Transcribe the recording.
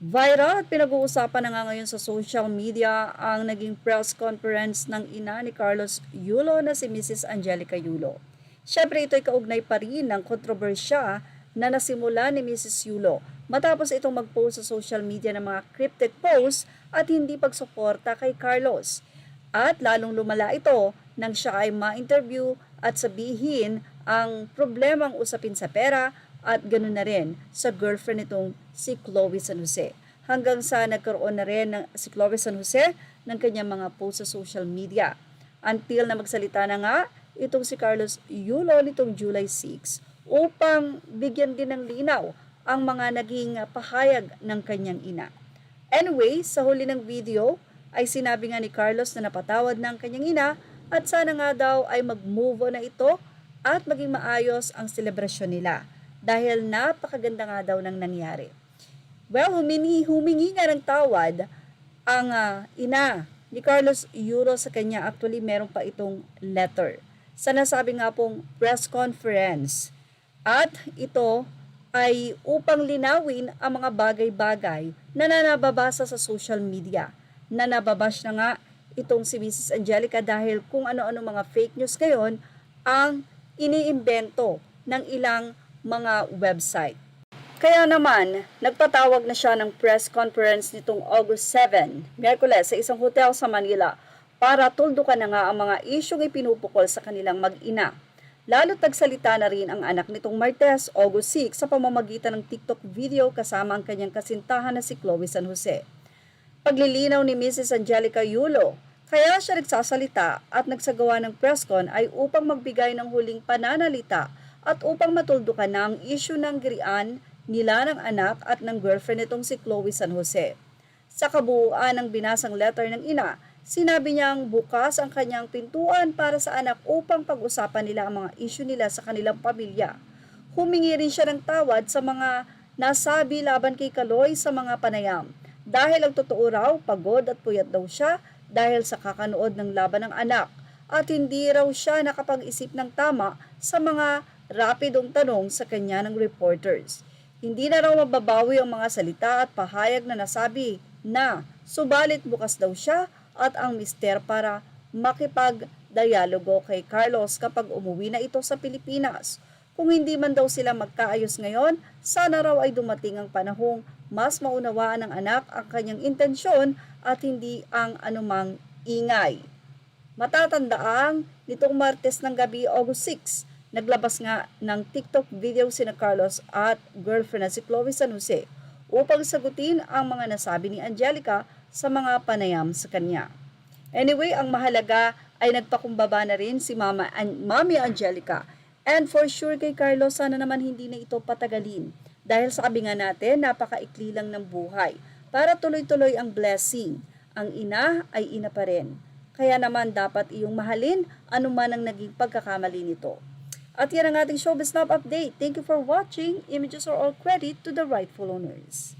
Viral at pinag-uusapan na nga ngayon sa social media ang naging press conference ng ina ni Carlos Yulo na si Mrs. Angelica Yulo. Siyempre ito'y kaugnay pa rin ng kontrobersya na nasimula ni Mrs. Yulo matapos itong mag-post sa social media ng mga cryptic posts at hindi pagsuporta kay Carlos. At lalong lumala ito nang siya ay ma-interview at sabihin ang problemang usapin sa pera at ganoon na rin sa girlfriend nitong si Chloe San Jose. Hanggang sa nagkaroon na rin si Chloe San Jose ng kanyang mga post sa social media. Until na magsalita na nga itong si Carlos Yulo nitong July 6 upang bigyan din ng linaw ang mga naging pahayag ng kanyang ina. Anyway, sa huli ng video ay sinabi nga ni Carlos na napatawad ng kanyang ina at sana nga daw ay mag-move on na ito at maging maayos ang selebrasyon nila dahil napakaganda nga daw ng nangyari. Well, humingi nga ng tawad ang ina ni Carlos Yulo sa kanya. Actually, meron pa itong letter sa nasabi nga pong press conference. At ito ay upang linawin ang mga bagay-bagay na nababasa sa social media. Na nababash na nga itong si Mrs. Angelica dahil kung ano-ano mga fake news ngayon ang iniimbento ng ilang mga website. Kaya naman, nagpatawag na siya ng press conference nitong August 7, Miyerkules sa isang hotel sa Manila para tuldukan na nga ang mga isyong ipinupukol sa kanilang mag-ina. Lalo't nagsalita na rin ang anak nitong Martes, August 6 sa pamamagitan ng TikTok video kasama ang kanyang kasintahan na si Chloe San Jose. Paglilinaw ni Mrs. Angelica Yulo, kaya siya nagsasalita at nagsagawa ng press con ay upang magbigay ng huling pananalita at upang matuldukan na ang issue ng girian nila ng anak at ng girlfriend nitong si Chloe San Jose. Sa kabuuan ng binasang letter ng ina, sinabi niyang bukas ang kanyang pintuan para sa anak upang pag-usapan nila ang mga issue nila sa kanilang pamilya. Humingi rin siya ng tawad sa mga nasabi laban kay Kaloy sa mga panayam. Dahil ang totoo raw, pagod at puyat daw siya dahil sa kakanood ng laban ng anak at hindi raw siya nakapag-isip ng tama sa mga rapidong tanong sa kanya ng reporters. Hindi na raw mababawi ang mga salita at pahayag na nasabi na subalit bukas daw siya at ang mister para makipag-dialogo kay Carlos kapag umuwi na ito sa Pilipinas. Kung hindi man daw sila magkaayos ngayon, sana raw ay dumating ang panahong mas maunawaan ng anak ang kanyang intensyon at hindi ang anumang ingay. Matatandaang nitong Martes ng gabi, August 6, naglabas nga ng TikTok video sina Carlos at girlfriend na si Chloe San Jose upang sagutin ang mga nasabi ni Angelica sa mga panayam sa kanya. Anyway, ang mahalaga ay nagpakumbaba na rin si Mami Angelica. And for sure kay Carlos, sana naman hindi na ito patagalin. Dahil sabi nga natin, napakaikli lang ng buhay. Para tuloy-tuloy ang blessing. Ang ina ay ina pa rin. Kaya naman dapat iyong mahalin anuman ang naging pagkakamali nito. At yan ang ating Showbiz Snap Update. Thank you for watching. Images are all credit to the rightful owners.